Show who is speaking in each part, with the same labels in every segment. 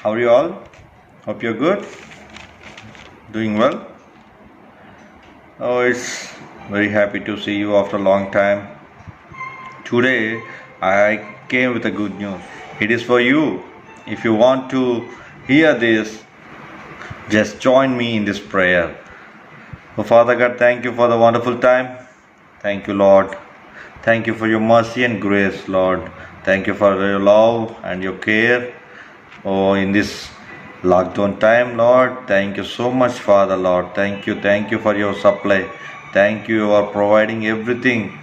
Speaker 1: How are you all? Hope you're good. Doing well. Oh, it's very happy to see you after a long time. Today, I came with a good news. It is for you. If you want to hear this, just join me in this prayer. Oh, Father God, thank you for the wonderful time. Thank you, Lord. Thank you for your mercy and grace, Lord. Thank you for your love and your care. Oh, in this lockdown time, Lord, thank you so much, Father, Lord. Thank you for your supply. Thank you for providing everything.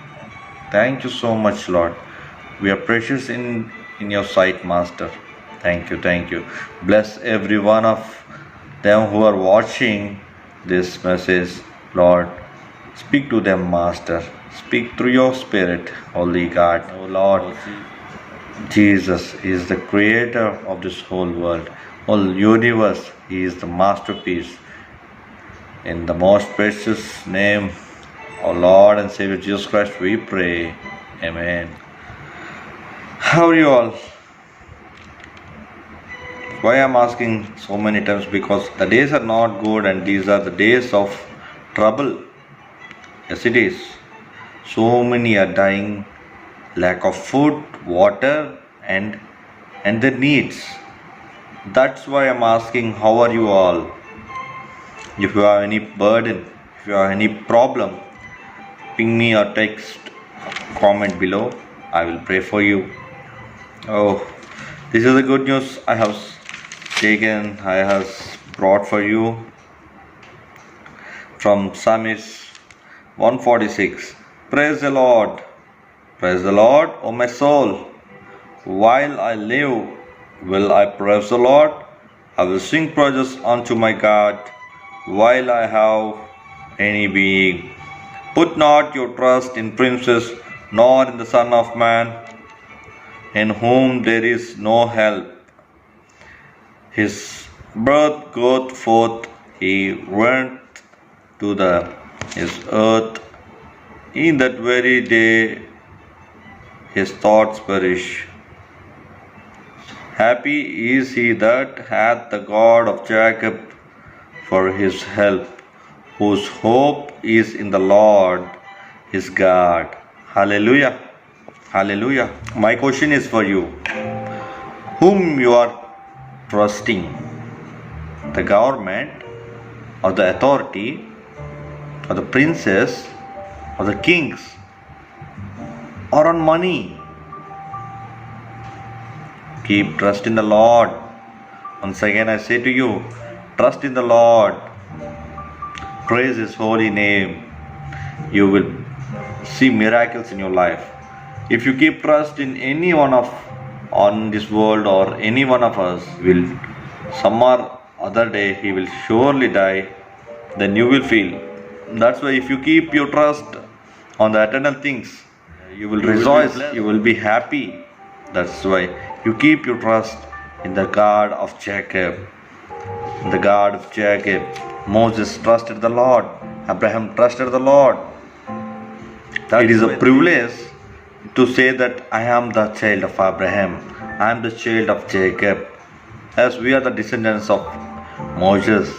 Speaker 1: Thank you so much, Lord. We are precious in your sight, Master. Thank you. Bless every one of them who are watching this message, Lord. Speak to them, Master. Speak through your Spirit, Holy God. Oh Lord, Jesus is the creator of this whole world, whole universe. He is the masterpiece. In the most precious name of Lord and Savior Jesus Christ, we pray. Amen. How are you all? Why I'm asking so many times? Because the days are not good and these are the days of trouble. Yes, it is. So many are dying, lack of food, water, and their needs. That's why I'm asking, how are you all? If you have any burden, if you have any problem, ping me or text, comment below. I will pray for you. Oh, this is the good news I have brought for you from Psalmist 146. Praise the Lord, O my soul. While I live, will I praise the Lord. I will sing praises unto my God, while I have any being. Put not your trust in princes, nor in the Son of Man, in whom there is no help. His breath goeth forth, he went to his earth. In that very day his thoughts perish. Happy is he that hath the God of Jacob for his help, whose hope is in the Lord his God. Hallelujah. Hallelujah. My question is for you. Whom you are trusting? The government, or the authority, or the princess, or the kings, or on money? Keep trust in the Lord. Once again I say to you, trust in the Lord. Praise His holy name. You will see miracles in your life. If you keep trust in any one of on this world or any one of us, will some or other day he will surely die, then you will feel. That's why if you keep your trust on the eternal things, you will rejoice, you will be happy. That's why you keep your trust in the God of Jacob. The God of Jacob. Moses trusted the Lord. Abraham trusted the Lord. It is a privilege to say that I am the child of Abraham. I am the child of Jacob. As we are the descendants of Moses.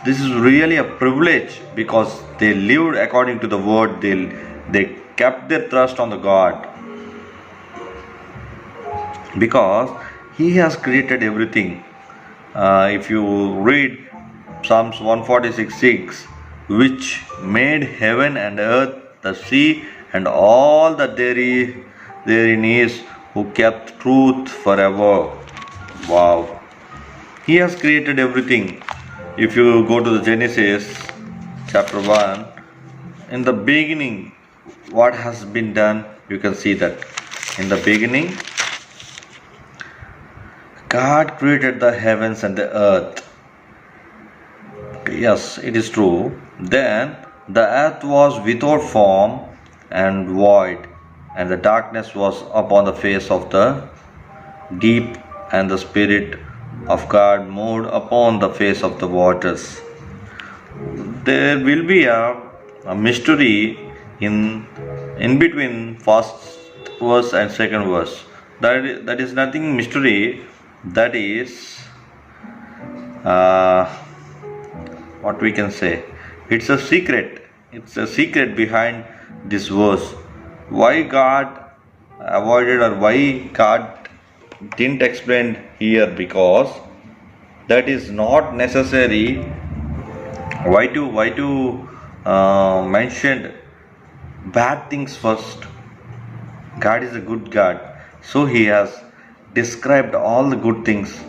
Speaker 1: This is really a privilege because they lived according to the word. They kept their trust on the God. Because He has created everything. If you read Psalms 146:6, which made heaven and earth, the sea, and all that therein is, who kept truth forever. Wow. He has created everything. If you go to the Genesis chapter 1, in the beginning, what has been done, you can see that. In the beginning, God created the heavens and the earth. Yes, it is true. Then the earth was without form and void, and the darkness was upon the face of the deep, and the Spirit of God moved upon the face of the waters. There will be a mystery in between first verse and second verse. That is nothing mystery. That is uh, what we can say, it's a secret. It's a secret behind this verse. Why God avoided, or why God didn't explain here? Because that is not necessary. Why to mention bad things first? God is a good God, so He has described all the good things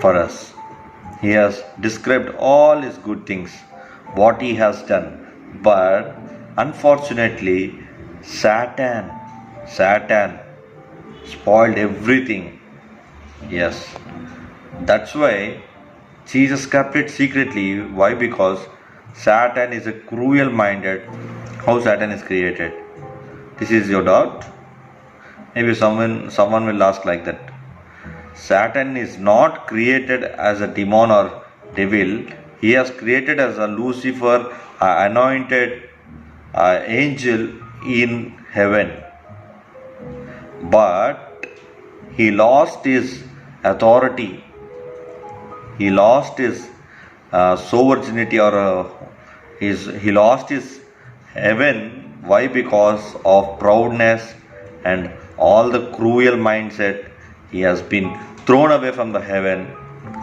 Speaker 1: for us. He has described all His good things, what He has done. But unfortunately, Satan spoiled everything. Yes, that's why Jesus kept it secretly. Why? Because Satan is a cruel minded. How Satan is created? This is your doubt? Maybe someone will ask like that. Satan is not created as a demon or devil. He has created as a Lucifer, anointed angel in heaven. But he lost his authority. He lost his sovereignty, or he lost his heaven. Why? Because of proudness and all the cruel mindset. He has been thrown away from the heaven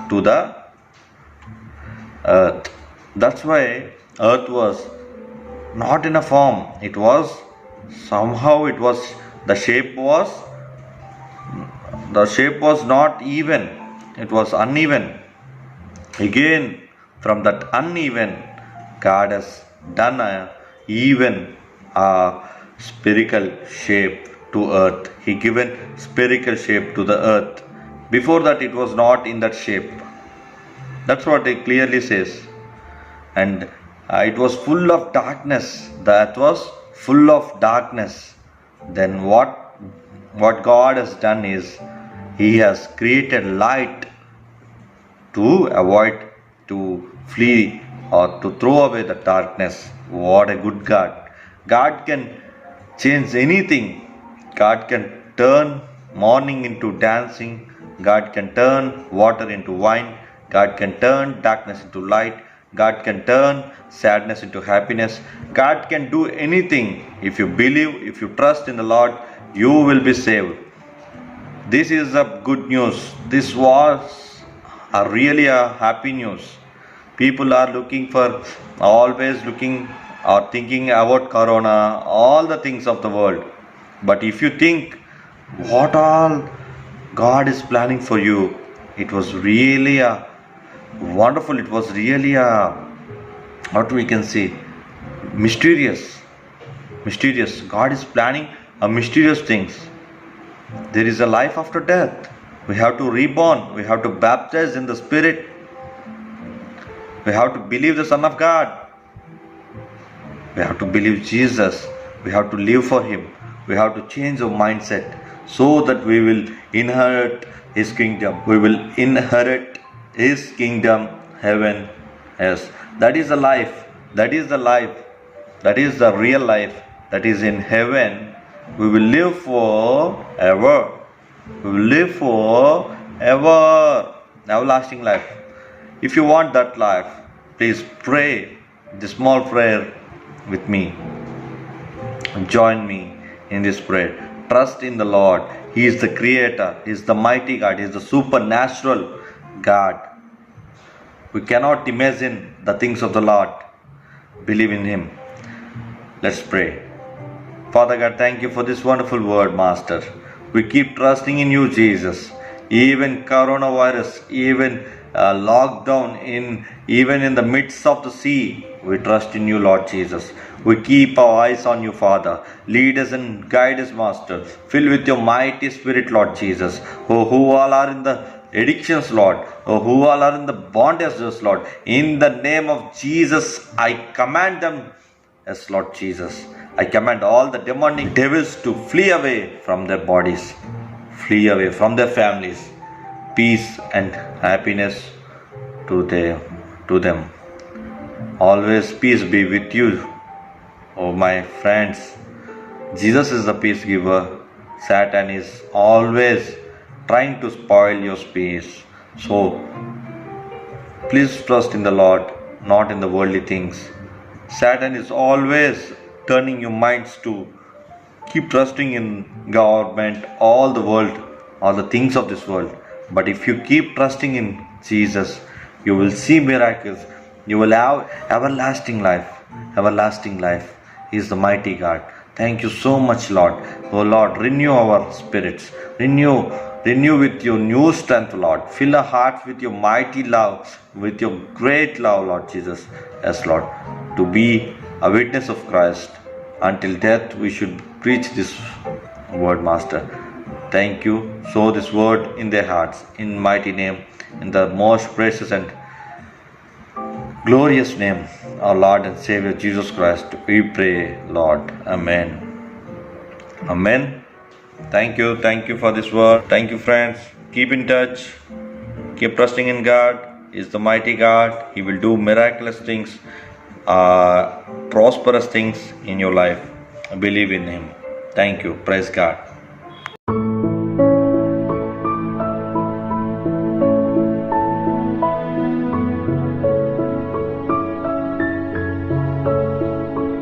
Speaker 1: to the earth. That's why earth was not in a form. It was somehow, it was, the shape was not even. It was uneven. Again, from that uneven, God has done a even spherical shape to earth. He given spherical shape to the earth. Before that, it was not in that shape. That's what it clearly says. And it was full of darkness. The earth was full of darkness. Then what God has done is, He has created light to avoid, to flee, or to throw away the darkness. What a good God. God can change anything. God can turn mourning into dancing. God can turn water into wine. God can turn darkness into light. God can turn sadness into happiness. God can do anything. If you believe, if you trust in the Lord, you will be saved. This is a good news. This was really a happy news. People are always looking or thinking about Corona, all the things of the world. But if you think what all God is planning for you, it was really a wonderful. It was really a, what we can say, mysterious. God is planning a mysterious things. There is a life after death. We have to reborn. We have to baptize in the Spirit. We have to believe the Son of God. We have to believe Jesus. We have to live for Him. We have to change our mindset so that we will inherit His kingdom. We will inherit His kingdom, heaven. Yes, that is the life. That is the life. That is the real life. That is in heaven. We will live forever. We will live forever. Everlasting life. If you want that life, please pray the small prayer with me. Join me in this prayer. Trust in the Lord. He is the Creator. He is the mighty God. He is the supernatural God. We cannot imagine the things of the Lord. Believe in Him. Let's pray. Father God, thank you for this wonderful word, Master. We keep trusting in you, Jesus. Even coronavirus, even lockdown, even in the midst of the sea, we trust in you, Lord Jesus. We keep our eyes on you, Father. Lead us and guide us, Master. Fill with your mighty Spirit, Lord Jesus. Who all are in the addictions, Lord. Who all are in the bondages, Lord. In the name of Jesus, I command them. Yes, Lord Jesus. I command all the demonic devils to flee away from their bodies. Flee away from their families. Peace and happiness to them. Always peace be with you, oh my friends. Jesus is the peace giver. Satan is always trying to spoil your peace. So Please trust in the Lord, not in the worldly things. Satan is always turning your minds to keep trusting in government, all the world, all the things of this world. But if you keep trusting in Jesus, you will see miracles. You will have everlasting life. Everlasting life. He is the mighty God. Thank you so much, Lord. Oh Lord, renew our spirits. Renew with your new strength, Lord. Fill our hearts with your mighty love, with your great love, Lord Jesus. Yes, Lord. To be a witness of Christ. Until death, we should preach this word, Master. Thank you. Sow this word in their hearts. In mighty name. In the most precious and glorious name, our Lord and Savior Jesus Christ, we pray, Lord. Amen. Amen. Thank you. Thank you for this word. Thank you, friends. Keep in touch. Keep trusting in God. He is the mighty God. He will do miraculous things, prosperous things in your life. Believe in Him. Thank you. Praise God.